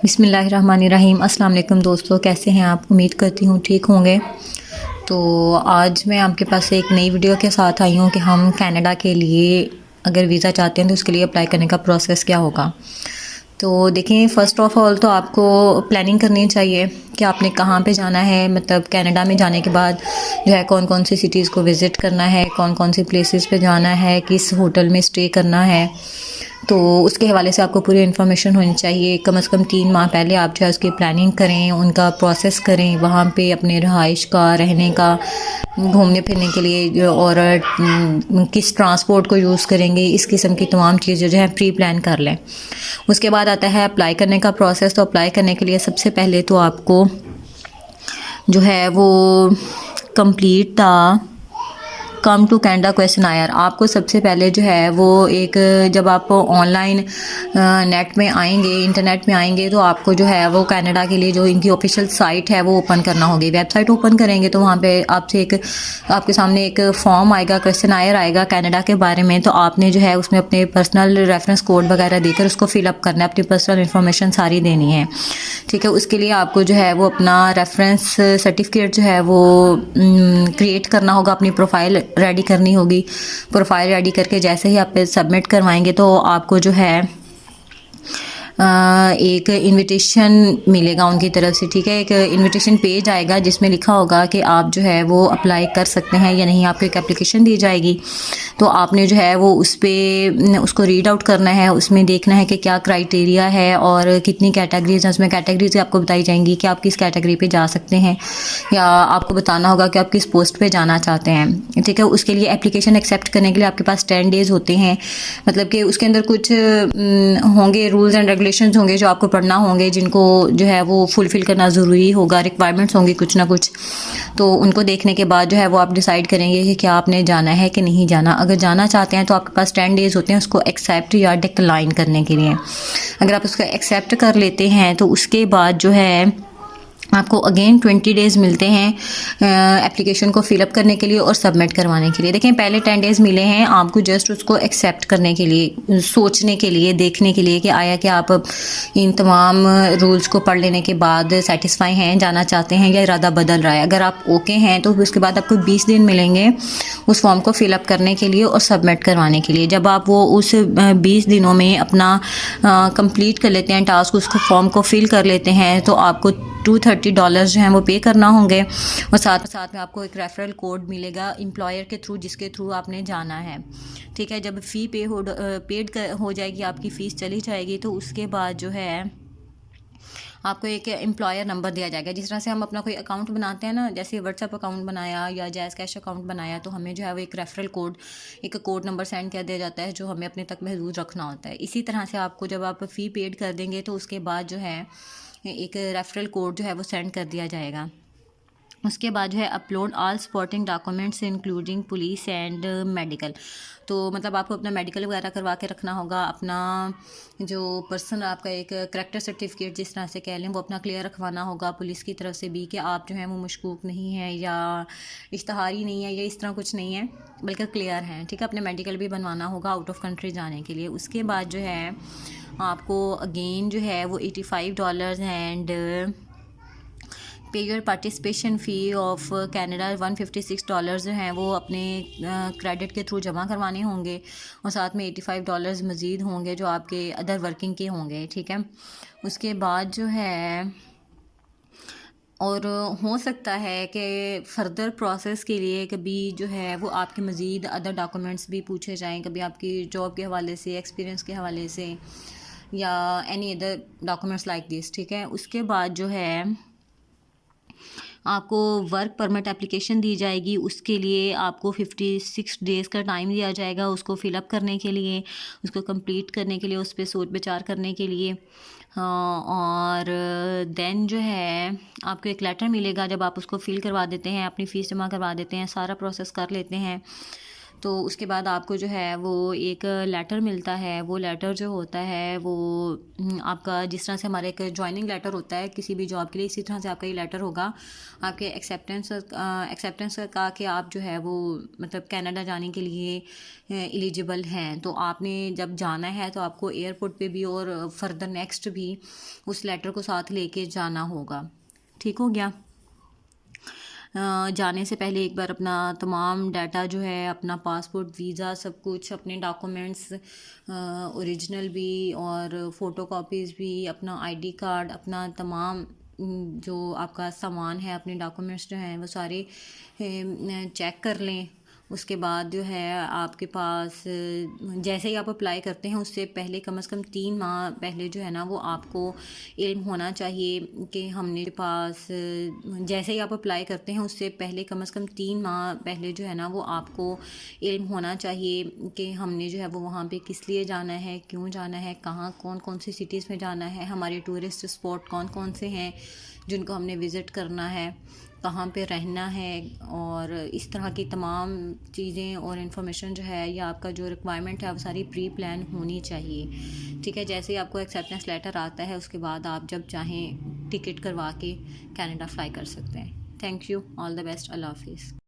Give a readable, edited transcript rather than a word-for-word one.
बिस्मिल्लाहिर्रहमानिर्रहीम। अस्सलाम वालेकुम दोस्तों, कैसे हैं आप? उम्मीद करती हूँ ठीक होंगे। तो आज मैं आपके पास एक नई वीडियो के साथ आई हूँ कि हम कनाडा के लिए अगर वीज़ा चाहते हैं तो उसके लिए अप्लाई करने का प्रोसेस क्या होगा। तो देखें, फ़र्स्ट ऑफ़ ऑल तो आपको प्लानिंग करनी चाहिए कि आपने कहाँ पे जाना है। मतलब कनाडा में जाने के बाद जो है कौन कौन सी सिटीज़ को विज़िट करना है, कौन कौन सी प्लेसेस पे जाना है, किस होटल में स्टे करना है। तो उसके हवाले से आपको पूरी इन्फॉर्मेशन होनी चाहिए। कम से कम 3 माह पहले आप जो है उसकी प्लानिंग करें, उनका प्रोसेस करें, वहाँ पे अपने रहाइश का, रहने का, घूमने फिरने के लिए और किस ट्रांसपोर्ट को यूज़ करेंगे, इस किस्म की तमाम चीज़ें जो है प्री प्लान कर लें। उसके बाद आता है अप्लाई करने का प्रोसेस। तो अप्लाई करने के लिए सबसे पहले तो आपको जो है वो कंप्लीट था कम टू कनाडा क्वेश्चनायर। आपको सबसे पहले जो है वो एक, जब आप ऑनलाइन नेट में आएंगे, इंटरनेट में आएंगे, तो आपको जो है वो कनाडा के लिए जो इनकी ऑफिशियल साइट है वो ओपन करना होगी। वेबसाइट ओपन करेंगे तो वहाँ पे आपके सामने एक फॉर्म आएगा, क्वेश्चनायर आएगा कनाडा के बारे में। तो आपने जो है उसमें अपने पर्सनल रेफरेंस कोड वगैरह देकर उसको फिलअप करना है, अपनी पर्सनल इन्फॉर्मेशन सारी देनी है। ठीक है, उसके लिए आपको जो है वो अपना रेफरेंस सर्टिफिकेट जो है वो क्रिएट करना होगा, अपनी प्रोफाइल रेडी करनी होगी। प्रोफाइल रेडी करके जैसे ही आप सबमिट करवाएंगे तो आपको जो है एक इनविटेशन मिलेगा उनकी तरफ से। ठीक है, एक इनविटेशन पेज आएगा जिसमें लिखा होगा कि आप जो है वो अप्लाई कर सकते हैं या नहीं। आपको एक एप्लीकेशन दी जाएगी, तो आपने जो है वो उसको रीड आउट करना है। उसमें देखना है कि क्या क्राइटेरिया है और कितनी कैटेगरीज हैं। उसमें कैटेगरीज आपको बताई जाएंगी कि आप किस कैटेगरी पे जा सकते हैं, या आपको बताना होगा कि आप किस पोस्ट पे जाना चाहते हैं। ठीक है, उसके लिए एप्लीकेशन एक्सेप्ट करने के लिए आपके पास 10 डेज़ होते हैं। मतलब कि उसके अंदर कुछ होंगे रूल्स एंड रेगुलेशंस होंगे जो आपको पढ़ना होंगे, जिनको जो है वो फुलफ़िल करना ज़रूरी होगा। रिक्वायरमेंट्स होंगी कुछ ना कुछ, तो उनको देखने के बाद जो है वो आप डिसाइड करेंगे कि क्या आपने जाना है कि नहीं जाना। अगर जाना चाहते हैं तो आपके पास 10 डेज़ होते हैं उसको एक्सेप्ट या डिक्लाइन करने के लिए। अगर आप उसको एक्सेप्ट कर लेते हैं तो उसके बाद जो है आपको अगेन 20 डेज़ मिलते हैं एप्लीकेशन को फिलअप करने के लिए और सबमिट करवाने के लिए। देखें, पहले 10 डेज़ मिले हैं आपको जस्ट उसको एक्सेप्ट करने के लिए, सोचने के लिए, देखने के लिए कि आया कि आप इन तमाम रूल्स को पढ़ लेने के बाद सेटिस्फाई हैं, जाना चाहते हैं, या इरादा बदल रहा है। अगर आप ओके हैं तो उसके बाद आपको 20 दिन मिलेंगे उस फॉर्म को फिलअप करने के लिए और सबमिट करवाने के लिए। जब आप वो उस 20 दिनों में अपना कंप्लीट कर लेते हैं टास्क, उसको फॉर्म को फिल कर लेते हैं, तो आपको $230 जो हैं वो पे करना होंगे। और साथ में आपको एक रेफरल कोड मिलेगा एम्प्लॉयर के थ्रू, जिसके थ्रू आपने जाना है। ठीक है, जब फ़ी पेड हो जाएगी, आपकी फ़ीस चली जाएगी, तो उसके बाद जो है आपको एक एम्प्लॉयर नंबर दिया जाएगा। जिस तरह से हम अपना कोई अकाउंट बनाते हैं ना, जैसे व्हाट्सएप अकाउंट बनाया या जैज़ कैश अकाउंट बनाया, तो हमें जो है वो एक रेफरल कोड, एक कोड नंबर सेंड कर दिया जाता है जो हमें अपने तक महदूद रखना होता है। इसी तरह से आपको जब आप फ़ी पेड कर देंगे तो उसके बाद जो है एक रेफरल कोड जो है वो सेंड कर दिया जाएगा। उसके बाद जो है upload all supporting documents including police and medical. तो मतलब आपको अपना मेडिकल वगैरह करवा के रखना होगा। अपना जो पर्सन, आपका एक करैक्टर सर्टिफिकेट जिस तरह से कह लें, वो अपना क्लियर रखवाना होगा पुलिस की तरफ से भी कि आप जो है वो मशकूक नहीं है या इश्तहारी नहीं है या इस तरह कुछ नहीं है, बल्कि क्लियर हैं। ठीक है, अपने मेडिकल भी बनवाना होगा आउट ऑफ कंट्री जाने के लिए। उसके बाद जो है आपको अगेन जो है वो $85 एंड पे your participation fee of Canada $156 जो हैं वो अपने क्रेडिट के थ्रू जमा करवाने होंगे। और साथ में $85 मज़ीद होंगे जो आपके अदर वर्किंग के होंगे। ठीक है, उसके बाद जो है और हो सकता है कि फ़र्दर प्रोसेस के लिए कभी जो है वो आपके मज़ीद अदर डॉक्यूमेंट्स भी पूछे जाएं, कभी आपकी जॉब के हवाले से, एक्सपीरियंस के हवाले से, या any other documents like this. ठीक है, उसके बाद जो है आपको वर्क परमिट एप्लीकेशन दी जाएगी। उसके लिए आपको 56 डेज़ का टाइम दिया जाएगा उसको फिलअप करने के लिए, उसको कंप्लीट करने के लिए, उस पर सोच विचार करने के लिए। और देन जो है आपको एक लेटर मिलेगा जब आप उसको फिल करवा देते हैं, अपनी फ़ीस जमा करवा देते हैं, सारा प्रोसेस कर लेते हैं। तो उसके बाद आपको जो है वो एक लेटर मिलता है। वो लेटर जो होता है वो आपका जिस तरह से हमारा एक जॉइनिंग लेटर होता है किसी भी जॉब के लिए, इसी तरह से आपका ये लेटर होगा आपके एक्सेप्टेंस का कि आप जो है वो मतलब कनाडा जाने के लिए एलिजिबल हैं। तो आपने जब जाना है तो आपको एयरपोर्ट पे भी और फर्दर नेक्स्ट भी उस लेटर को साथ लेके जाना होगा। ठीक हो गया। जाने से पहले एक बार अपना तमाम डाटा जो है, अपना पासपोर्ट, वीज़ा, सब कुछ, अपने डॉक्यूमेंट्स ओरिजिनल भी और फ़ोटो कॉपीज़ भी, अपना आईडी कार्ड, अपना तमाम जो आपका सामान है, अपने डॉक्यूमेंट्स जो हैं वो सारे चेक कर लें। उसके बाद जो है आपके पास जैसे ही आप अप्लाई करते हैं उससे पहले कम से कम 3 माह पहले जो है ना वो आपको इल्म होना चाहिए कि हमने पास जैसे ही आप अप्लाई करते हैं उससे पहले कम से कम 3 माह पहले जो है ना वो आपको इल्म होना चाहिए कि हमने जो है वो वहाँ पे किस लिए जाना है, क्यों जाना है, कहाँ कौन कौन सी सिटीज़ में जाना है, हमारे टूरिस्ट स्पॉट कौन कौन से हैं जिनको हमने विज़िट करना है, कहाँ पे रहना है, और इस तरह की तमाम चीज़ें और इन्फॉर्मेशन जो है या आपका जो रिक्वायरमेंट है वो सारी प्री प्लान होनी चाहिए। ठीक है। जैसे ही आपको एक्सेप्टेंस लेटर आता है उसके बाद आप जब चाहें टिकट करवा के कनाडा फ्लाई कर सकते हैं। Thank you, all the best, अल्लाह हाफिज़।